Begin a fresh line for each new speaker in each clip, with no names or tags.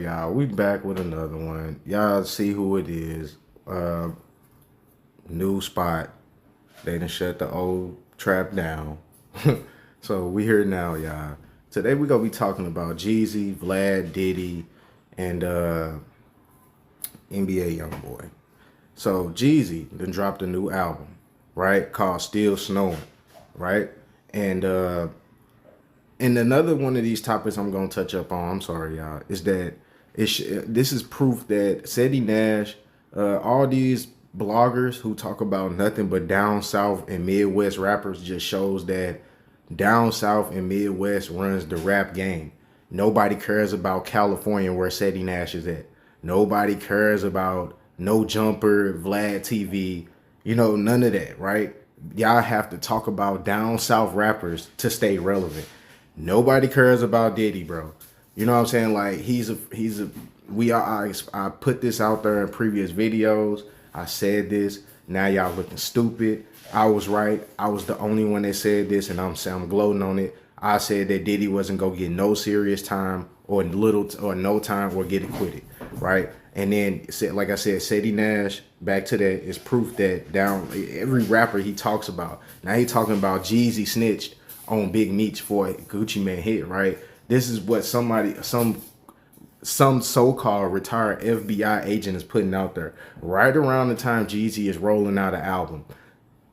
y'all? We back with another one. Y'all see who it is. New spot. They done shut the old trap down. So we here now, y'all. Today we gonna be talking about Jeezy, Vlad, Diddy, and NBA YoungBoy. So Jeezy then dropped a new album, right? Called Still Snowin', right? And another one of these topics I'm gonna touch up on, I'm sorry, y'all, is that this is proof that Ceddy, Nash, all these bloggers who talk about nothing but down south and Midwest rappers just shows that down south and Midwest runs the rap game. Nobody cares about California where Ceddy Nash is at. Nobody cares about No Jumper, Vlad TV, none of that, right? Y'all have to talk about down south rappers to stay relevant. Nobody cares about Diddy, bro. You know what I'm saying? Like I put this out there in previous videos. I said this. Now y'all looking stupid. I was right. I was the only one that said this, and I'm gloating on it. I said that Diddy wasn't gonna get no serious time or little or no time or get acquitted, right? And then, like I said, Ceddy Nash, back to that, is proof that down every rapper he talks about. Now he talking about Jeezy snitched on Big Meech for a Gucci Man hit, right? This is what some so-called retired FBI agent is putting out there right around the time Jeezy is rolling out an album.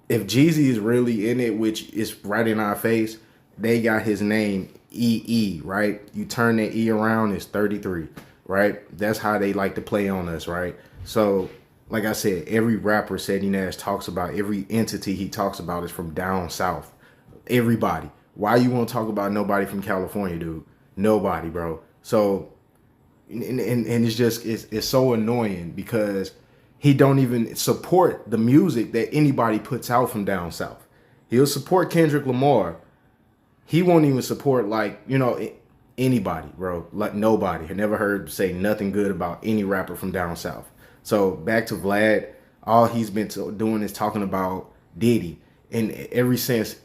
If Jeezy is really in it, which is right in our face, they got his name EE, right? You turn that E around, it's 33, right? That's how they like to play on us, right? So, like I said, every rapper Ceddy Nash talks about, every entity he talks about is from down south. Everybody. Why you won't talk about nobody from California, dude? Nobody, bro. So, and it's so annoying because he don't even support the music that anybody puts out from down south. He'll support Kendrick Lamar. He won't even support anybody, bro. Like nobody. I never heard say nothing good about any rapper from down south. So back to Vlad, all he's been doing is talking about Diddy, and ever since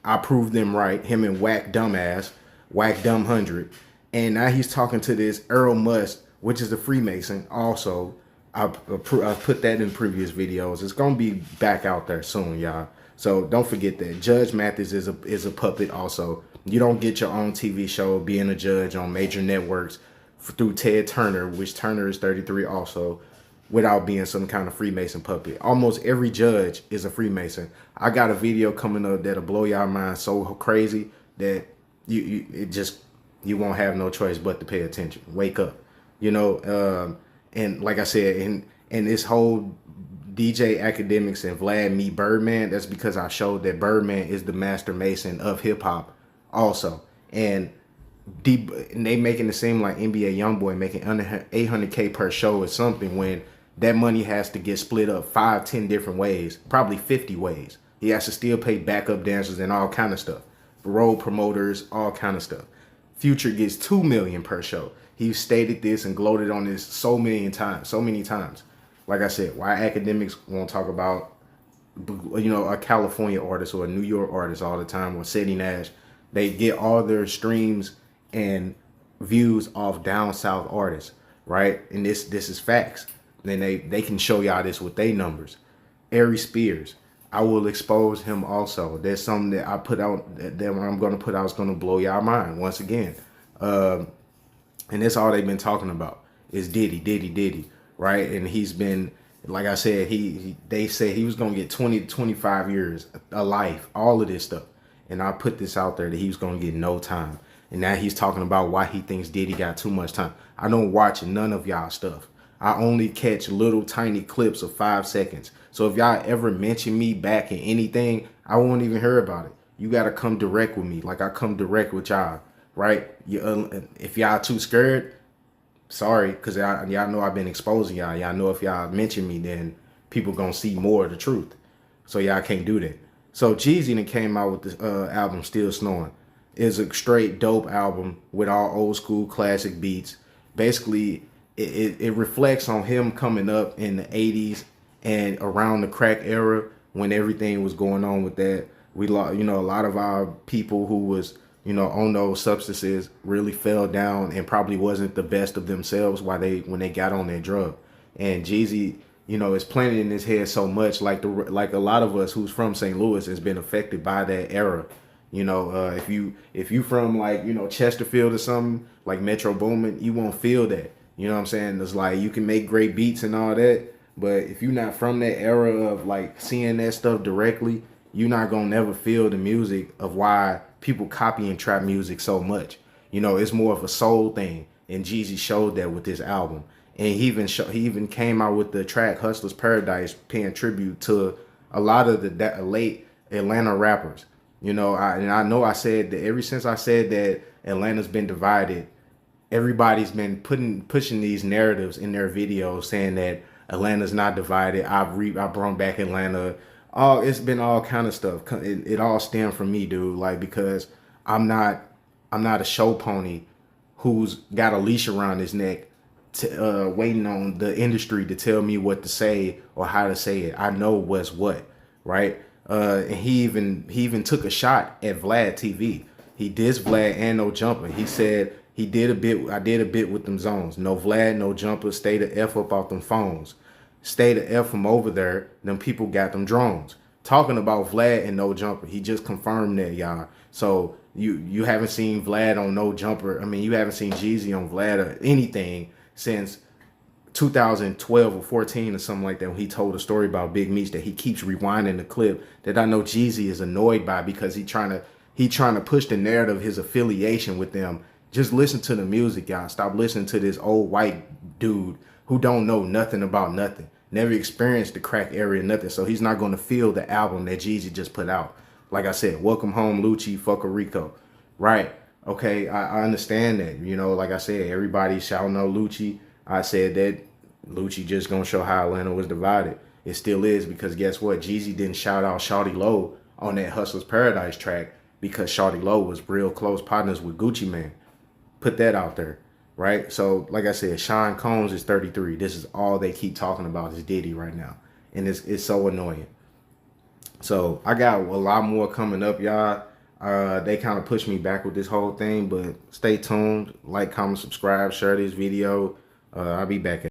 I proved them right, him and Whack Dumbass, Whack Dumb 100. And now he's talking to this Earl Must, which is a Freemason. Also, I put that in previous videos. It's going to be back out there soon, y'all. So don't forget that. Judge Mathis is a puppet also. You don't get your own TV show being a judge on major networks through Ted Turner, which Turner is 33 also, without being some kind of Freemason puppet. Almost every judge is a Freemason. I got a video coming up that'll blow y'all mind so crazy that you won't have no choice but to pay attention. Wake up, and like I said, and this whole DJ Academics and Vlad meet Birdman, that's because I showed that Birdman is the master mason of hip hop also. And they making it seem like NBA YoungBoy making under 800K per show or something, when that money has to get split up 5-10 different ways, probably 50 ways. He has to still pay backup dancers and all kind of stuff, road promoters, all kind of stuff. Future gets $2 million per show. He stated this and gloated on this so many times. Like I said, why academics won't talk about a California artist or a New York artist all the time, or Ceddy Nash. They get all their streams and views off down south artists, right? And this is facts. Then they can show y'all this with their numbers. Ari Spears, I will expose him also. There's something that I put out that I'm going to put out is going to blow y'all mind once again. And that's all they've been talking about is Diddy, right? And he's been, like I said, they said he was going to get 20 to 25 years, a life, all of this stuff. And I put this out there that he was going to get no time. And now he's talking about why he thinks Diddy got too much time. I don't watch none of y'all stuff. I only catch little tiny clips of 5 seconds. So if y'all ever mention me back in anything, I won't even hear about it. You got to come direct with me like I come direct with y'all, right? If y'all too scared, sorry, because y'all know I've been exposing y'all. Y'all know if y'all mention me, then people going to see more of the truth. So y'all can't do that. So Jeezy then came out with this album, Still Snowin'. It's a straight dope album with all old school classic beats. Basically, it reflects on him coming up in the 80s and around the crack era when everything was going on with that. We, a lot of our people who was on those substances really fell down and probably wasn't the best of themselves when they got on their drug. And Jeezy, is planted in his head so much, like a lot of us who's from St. Louis has been affected by that era. If you from like Chesterfield or something like Metro Boomin, you won't feel that. You know what I'm saying? It's like you can make great beats and all that, but if you're not from that era of like seeing that stuff directly, you're not gonna never feel the music of why people copying trap music so much. It's more of a soul thing, and Jeezy showed that with this album. And he even came out with the track "Hustler's Paradise," paying tribute to a lot of the late Atlanta rappers. I know I said that ever since I said that Atlanta's been divided, everybody's been pushing these narratives in their videos saying that Atlanta's not divided. I brought back Atlanta. It's been all kind of stuff. It all stemmed from me, dude. Like, because I'm not a show pony who's got a leash around his neck waiting on the industry to tell me what to say or how to say it. I know what's what, right? And he even took a shot at Vlad TV. He dissed Vlad and No Jumper. He said I did a bit with them zones. No Vlad, No Jumper, stay the F up off them phones. Stay the F from over there. Them people got them drones. Talking about Vlad and No Jumper. He just confirmed that, y'all. So you haven't seen Vlad on No Jumper. I mean, you haven't seen Jeezy on Vlad or anything since 2012 or 14 or something like that, when he told a story about Big Meech that he keeps rewinding the clip that I know Jeezy is annoyed by because he trying to push the narrative, his affiliation with them. Just listen to the music, y'all. Stop listening to this old white dude who don't know nothing about nothing. Never experienced the crack area, nothing. So he's not going to feel the album that Jeezy just put out. Like I said, Welcome Home, Lucci, Fucka Rico. Right. Okay, I understand that. Like I said, everybody shall know Lucci. I said that Lucci just gonna show how Atlanta was divided. It still is, because guess what? Jeezy didn't shout out Shawty Low on that Hustler's Paradise track because Shawty Low was real close partners with Gucci Mane. Put that out there, right? So, like I said, Sean Combs is 33. This is all they keep talking about is Diddy right now, and it's so annoying. So I got a lot more coming up, y'all. They kind of pushed me back with this whole thing, but stay tuned. Like, comment, subscribe, share this video. I'll be back.